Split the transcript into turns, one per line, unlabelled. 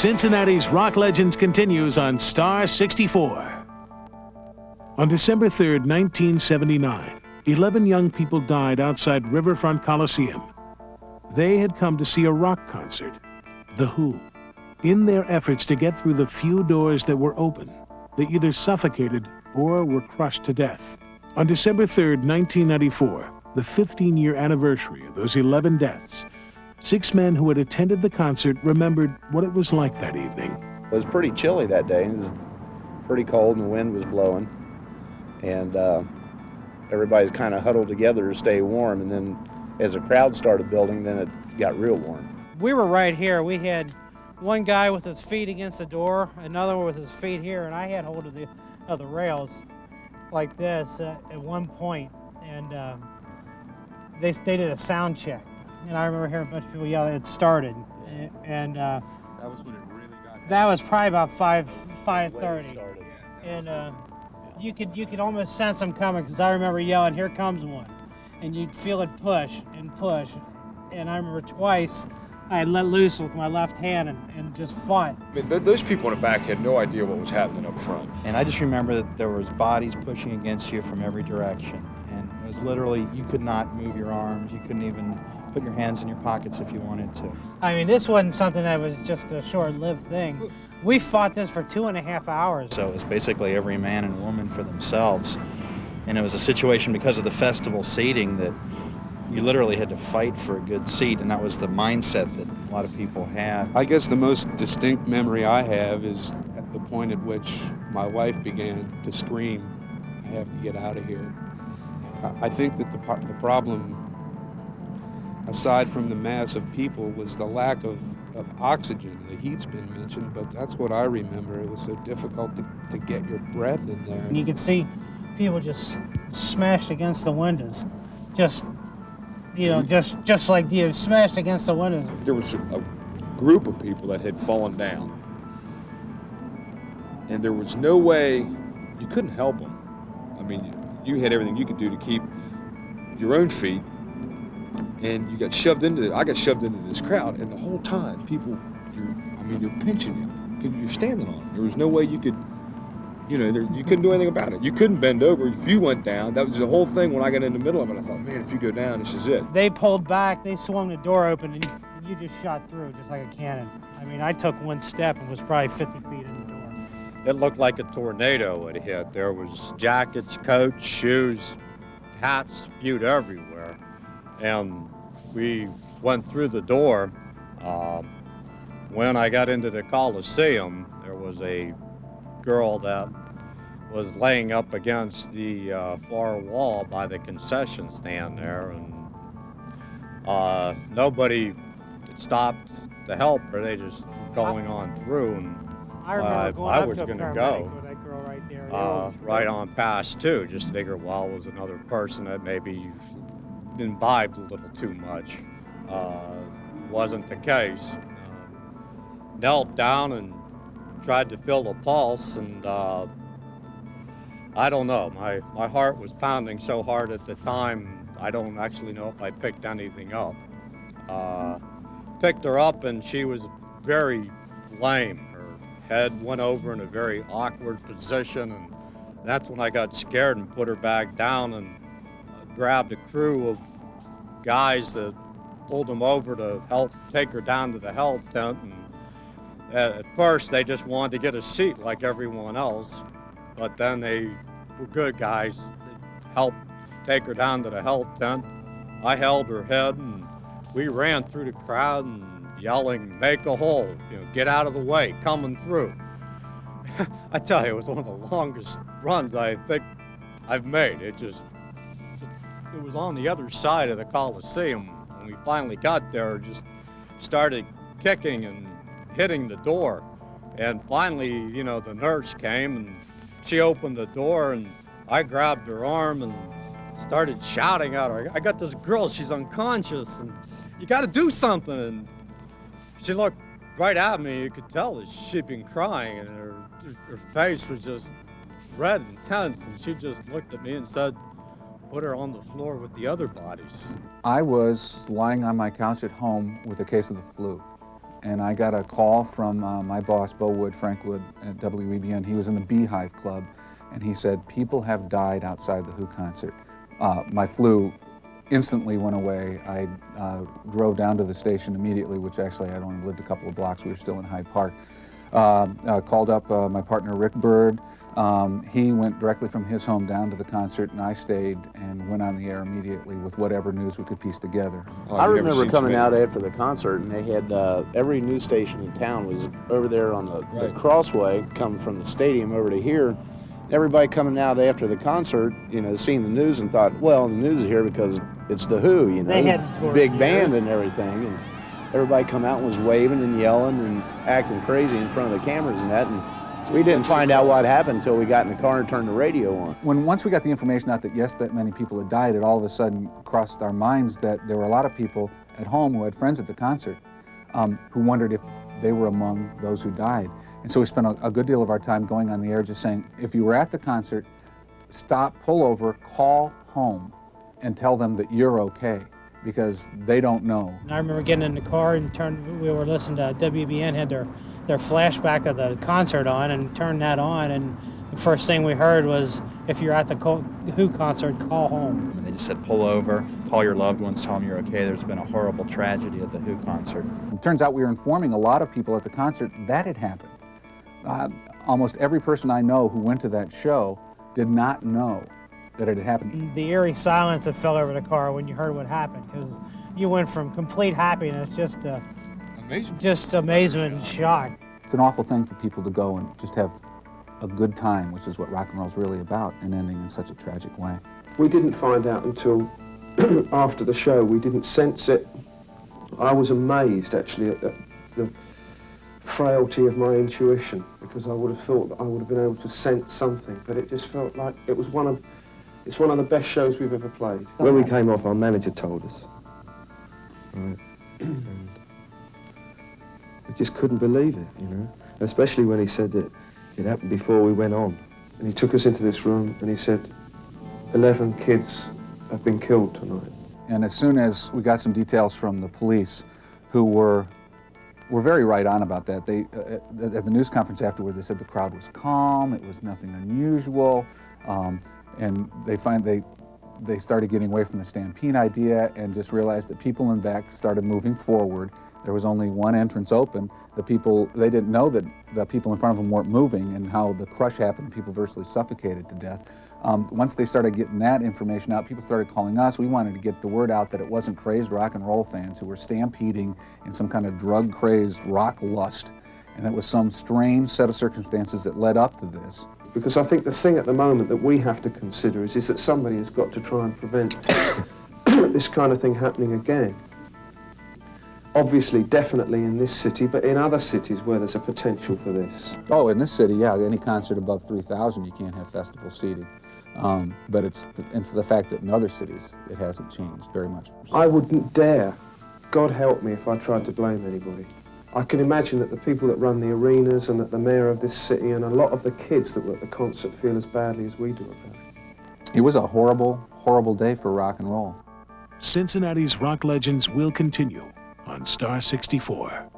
Cincinnati's Rock Legends continues on Star 64. On December 3rd, 1979, 11 young people died outside Riverfront Coliseum. They had come to see a rock concert, The Who. In their efforts to get through the few doors that were open, they either suffocated or were crushed to death. On December 3rd, 1994, the 15-year anniversary of those 11 deaths, 6 men who had attended the concert remembered what it was like that evening.
It was pretty chilly that day. It was pretty cold and the wind was blowing. And everybody's kind of huddled together to stay warm. And then as the crowd started building, then it got real warm.
We were right here. We had one guy with his feet against the door, another one with his feet here, and I had hold of the rails like this at one point. And they did a sound check. And I remember hearing a bunch of people yell, it started. And
that was when it really got.
That was probably about 5:30. And you could almost sense them coming, because I remember yelling, "Here comes one," and you'd feel it push and push. And I remember twice I had let loose with my left hand and just fought.
I mean, those people in the back had no idea what was happening up front.
And I just remember that there was bodies pushing against you from every direction. And it was literally, you could not move your arms. You couldn't even put your hands in your pockets if you wanted to.
I mean, this wasn't something that was just a short-lived thing. We fought this for 2.5 hours.
So it was basically every man and woman for themselves. And it was a situation because of the festival seating that you literally had to fight for a good seat, and that was the mindset that a lot of people had.
I guess the most distinct memory I have is at the point at which my wife began to scream, "I have to get out of here." I think that the problem, aside from the mass of people, was the lack of oxygen. The heat's been mentioned, but that's what I remember. It was so difficult to get your breath in there.
And you could see people just smashed against the windows. Just like smashed against the windows.
There was a group of people that had fallen down, and there was no way, you couldn't help them. I mean, you had everything you could do to keep your own feet, and you got shoved into I got shoved into this crowd, and the whole time people, they're pinching you because you're standing on them. There was no way you could, you couldn't do anything about it. You couldn't bend over. If you went down, that was the whole thing. When I got in the middle of it, I thought, man, if you go down, this is it.
They pulled back, they swung the door open, and you just shot through just like a cannon. I mean, I took one step and was probably 50 feet in the door.
It looked like a tornado had hit. There was jackets, coats, shoes, hats spewed everywhere. And we went through the door. When I got into the Coliseum, there was a girl that was laying up against the far wall by the concession stand there, and nobody stopped to help her. They just going on through, and
I remember going
I
up
was
to a
going to
paramedic
go
with that girl right there.
right on past too. Just figure, well, it was another person that maybe imbibed a little too much. Wasn't the case. Knelt down and tried to feel the pulse, and I don't know. My heart was pounding so hard at the time, I don't actually know if I picked anything up. Picked her up, and she was very lame. Her head went over in a very awkward position, and that's when I got scared and put her back down and grabbed a crew of guys that pulled them over to help take her down to the health tent. And at first, they just wanted to get a seat like everyone else, but then they were good guys. They helped take her down to the health tent. I held her head, and we ran through the crowd and yelling, "Make a hole, get out of the way, coming through." I tell you, it was one of the longest runs I think I've made. It was on the other side of the Coliseum. When we finally got there, just started kicking and hitting the door. And finally, the nurse came and she opened the door, and I grabbed her arm and started shouting at her, "I got this girl, she's unconscious, and you got to do something." And she looked right at me. You could tell that she'd been crying, and her face was just red and tense, and she just looked at me and said, "Put her on the floor with the other bodies."
I was lying on my couch at home with a case of the flu. and I got a call from my boss, Bo Wood, Frank Wood at WEBN. He was in the Beehive Club, and he said, people have died outside the Who concert. My flu instantly went away. I drove down to the station immediately, which actually I'd only lived a couple of blocks. We were still in Hyde Park. Called up my partner, Rick Bird. He went directly from his home down to the concert, and I stayed and went on the air immediately with whatever news we could piece together.
I remember coming out after the concert, and they had every news station in town was over there on the crossway, coming from the stadium over to here. Everybody coming out after the concert, you know, seeing the news and thought, well, the news is here because it's the Who, you know,
They had toured
big
years.
band and everything. And everybody come out and was waving and yelling and acting crazy in front of the cameras and that. And we didn't find out what happened until we got in the car and turned the radio on.
Once we got the information out that, yes, that many people had died, it all of a sudden crossed our minds that there were a lot of people at home who had friends at the concert who wondered if they were among those who died. And so we spent a good deal of our time going on the air just saying, if you were at the concert, stop, pull over, call home, and tell them that you're okay, because they don't know.
And I remember getting in the car and we were listening to WBN, had their flashback of the concert on, and turned that on, and the first thing we heard was, if you're at the Who concert, call home.
And they just said, pull over, call your loved ones, tell them you're okay. There's been a horrible tragedy at the Who concert.
It turns out we were informing a lot of people at the concert that had happened. Almost every person I know who went to that show did not know that it had happened.
The eerie silence that fell over the car when you heard what happened, because you went from complete happiness just amazement and shock.
It's an awful thing for people to go and just have a good time, which is what rock and roll is really about, and ending in such a tragic way.
We didn't find out until after the show. We didn't sense it. I was amazed, actually, at the frailty of my intuition, because I would have thought that I would have been able to sense something, but it just felt like it's one of the best shows we've ever played.
When we came off, our manager told us, right, and we just couldn't believe it, you know, especially when he said that it happened before we went on.
And he took us into this room and he said, 11 kids have been killed tonight.
And as soon as we got some details from the police, who were very right on about that. They at the news conference afterwards, they said the crowd was calm, it was nothing unusual, and they started getting away from the stampede idea and just realized that people in back started moving forward. There was only one entrance open. They didn't know that the people in front of them weren't moving, and how the crush happened, people virtually suffocated to death. Once they started getting that information out, people started calling us. We wanted to get the word out that it wasn't crazed rock and roll fans who were stampeding in some kind of drug-crazed rock lust, and it was some strange set of circumstances that led up to this.
Because I think the thing at the moment that we have to consider is that somebody has got to try and prevent this kind of thing happening again. Obviously, definitely in this city, but in other cities where there's a potential for this.
Oh, in this city, yeah, any concert above 3,000, you can't have festival seating. But it's the fact that in other cities, it hasn't changed very much.
I wouldn't dare, God help me, if I tried to blame anybody. I can imagine that the people that run the arenas and that the mayor of this city and a lot of the kids that were at the concert feel as badly as we do about it.
It was a horrible, horrible day for rock and roll.
Cincinnati's rock legends will continue on Star 64.